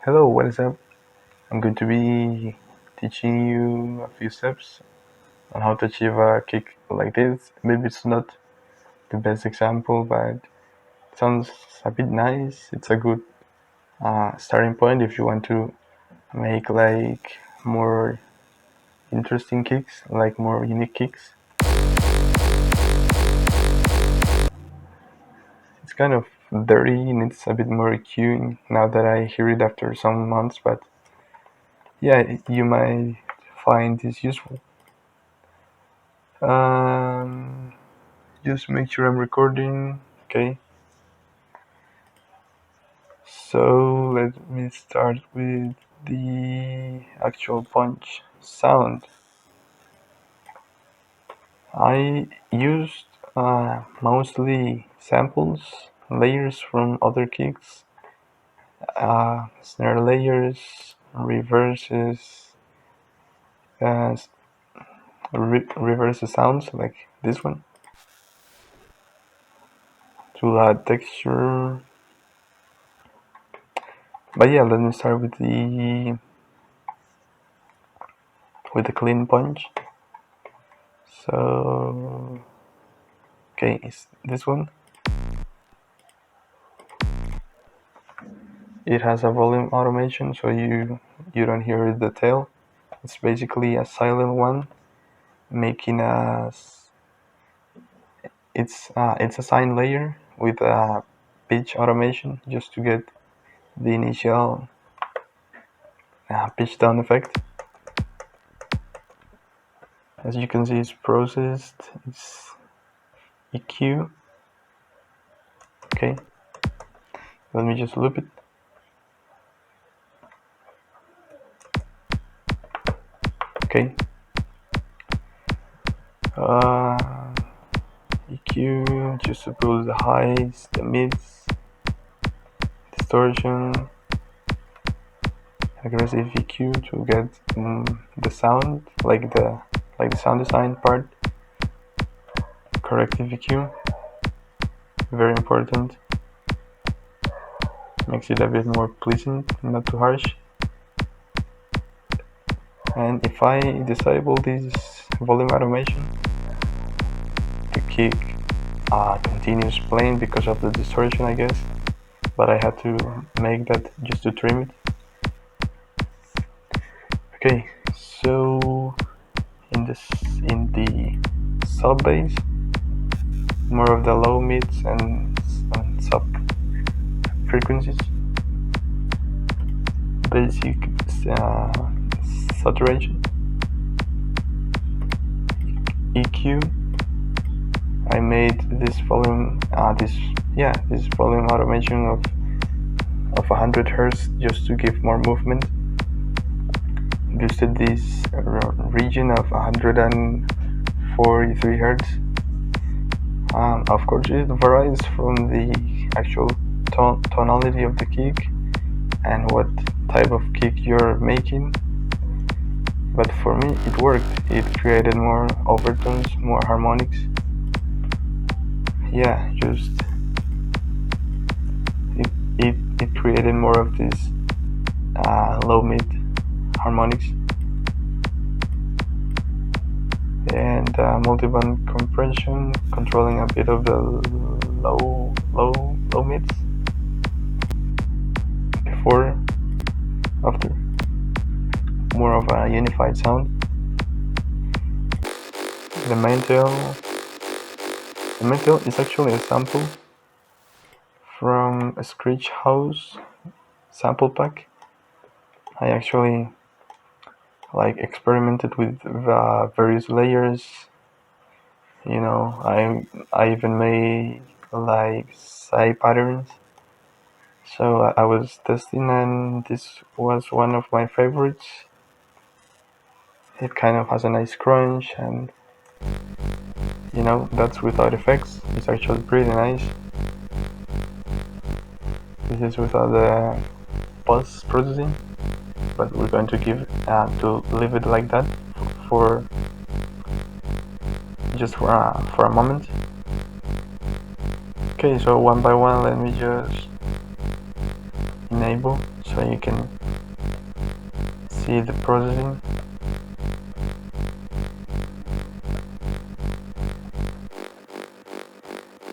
Hello, what is up? I'm going to be teaching you a few steps on how to achieve a kick like this. Maybe it's not the best example, but it sounds a bit nice. It's a good starting point if you want to make like more interesting kicks, like more unique kicks. It's kind of dirty, needs a bit more cueing now that I hear it after some months, but yeah, you might find this useful. Um, just make sure I'm recording. Okay. So let me start with the actual punch sound. I used mostly samples, layers from other kicks, snare layers, reverses, uh, reverse sounds like this one to add texture. But yeah, let me start with the clean punch. So okay, it's this one. It has a volume automation, so you don't hear the tail. It's basically a silent one, making it's a sine layer with a pitch automation just to get the initial pitch down effect. As you can see, it's processed. It's EQ. Okay, let me just loop it. Okay. EQ just to pull the highs, the mids, distortion, aggressive EQ to get the sound, like the sound design part. Corrective EQ, very important. Makes it a bit more pleasant, not too harsh. And if I disable this volume automation, the kick continues playing because of the distortion, I guess. But I had to make that just to trim it. Okay, so in the sub bass, more of the low mids and sub frequencies, basic saturation, EQ. I made this volume this volume automation of 100 Hz just to give more movement. Boosted this region of 143 Hz. Of course, it varies from the actual tonality of the kick and what type of kick you're making. But for me, it worked. It created more overtones, more harmonics. Yeah, just it created more of this low mid harmonics. And multiband compression, controlling a bit of the low mids before, after, more of a unified sound. The main tail is actually a sample from a Screech House sample pack. I actually experimented with various layers. You know, I even made side patterns. So I was testing, and this was one of my favorites. It kind of has a nice crunch, and you know, that's without effects. It's actually pretty nice. This is without the post processing, but we're going to leave it like that for a moment. Okay, so one by one, let me just enable. so you can see the processing.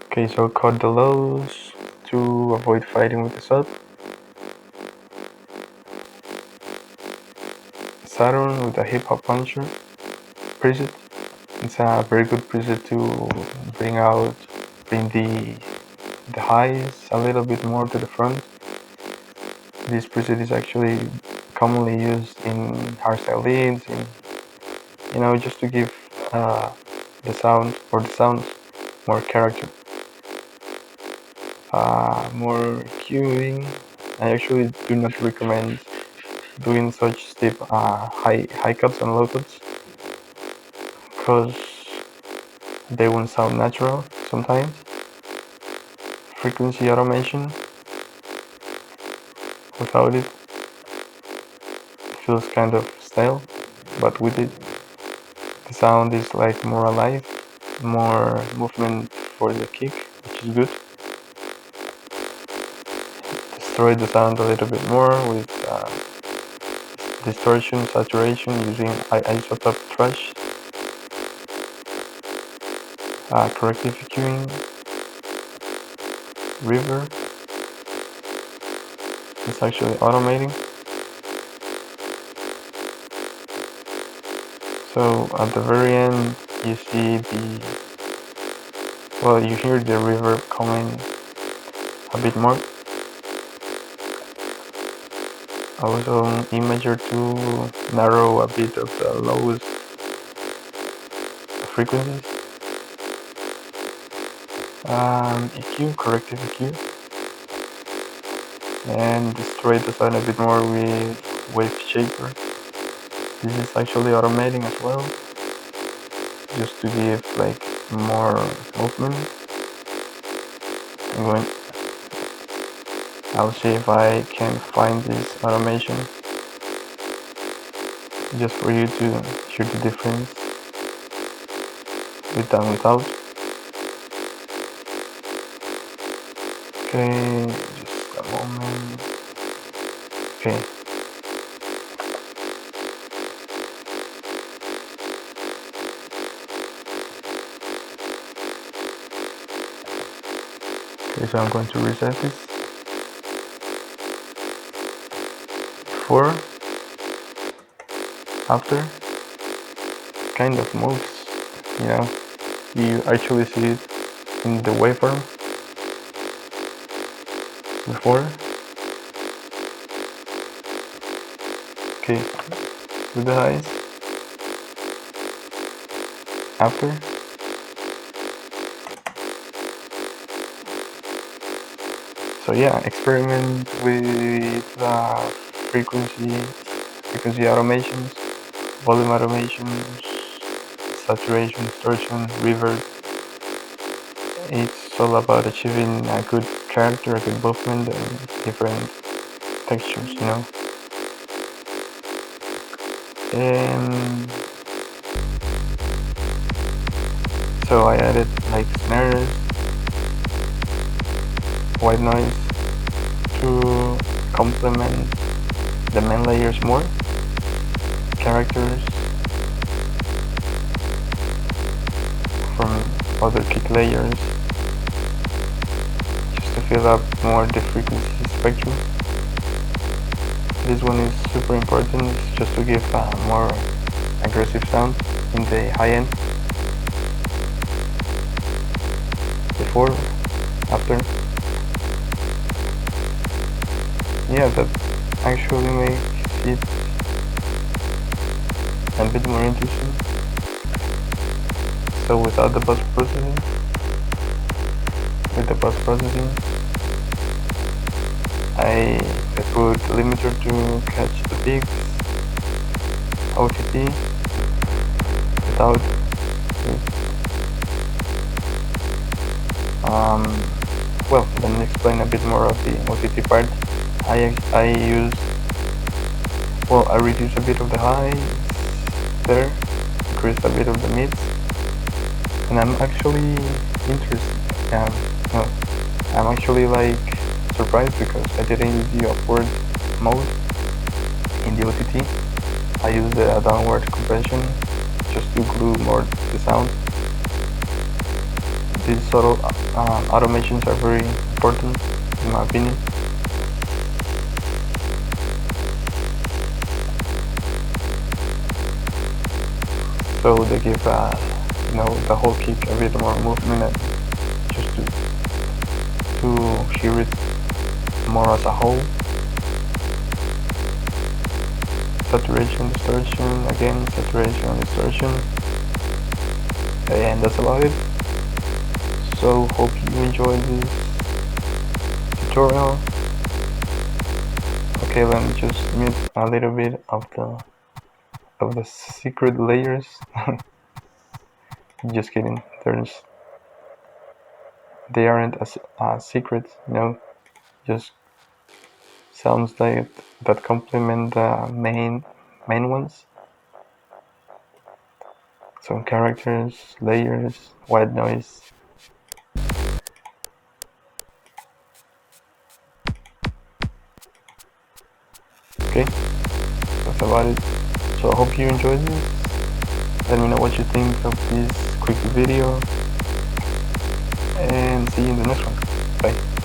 Okay, so cut the lows to avoid fighting with the sub. Saturn with a hip hop puncher preset. It's a very good preset to bring the highs a little bit more to the front. This preset is actually commonly used in hardstyle leads, just to give the sounds more character. More cueing. I actually do not recommend doing such steep high cuts and low cuts, because they won't sound natural sometimes. Frequency automation, without it, feels kind of stale, but with it, the sound is like more alive, more movement for the kick, which is good. Destroy the sound a little bit more with distortion, saturation using isotope trash, corrective EQing, reverb. It's actually automating. So at the very end, you see you hear the reverb coming a bit more. Also imager to narrow a bit of the lowest frequencies. EQ, corrective EQ, and destroy the sound a bit more with wave shaper. This is actually automating as well, just to give like more movement. I'll see if I can find this automation just for you to hear the difference with and without. Okay, just a moment. Okay. Okay, so I'm going to reset this. Before, after, kind of moves, you actually see it in the waveform. Before, okay, with the highs, after, so yeah, experiment with frequency automations, volume automations, saturation, distortion, reverb. It's all about achieving a good character, a good movement, and different textures, And so I added like snares, white noise to complement the main layers more, characters from other kick layers, just to fill up more the frequency spectrum. This one is super important, it's just to give a more aggressive sound in the high end. Before, after. Yeah, that actually makes it a bit more interesting. So without the post processing, I put limiter to catch the peaks, OTT, without let me explain a bit more of the OTT part. I reduce a bit of the highs there, increase a bit of the mids, and I'm actually I'm actually like surprised because I didn't use the upward mode in the OTT. I use the downward compression just to glue more the sound. These subtle automations are very important in my opinion. So they give the whole kick a bit more movement and just to hear it more as a whole. Saturation, distortion, again saturation, distortion, and that's about it. So hope you enjoyed this tutorial. Okay, let me just mute a little bit of the secret layers. Just kidding, they aren't a secret, just sounds that complement the main ones. Some characters, layers, white noise. Okay, that's about it. So I hope you enjoyed this. Let me know what you think of this quick video, and see you in the next one. Bye.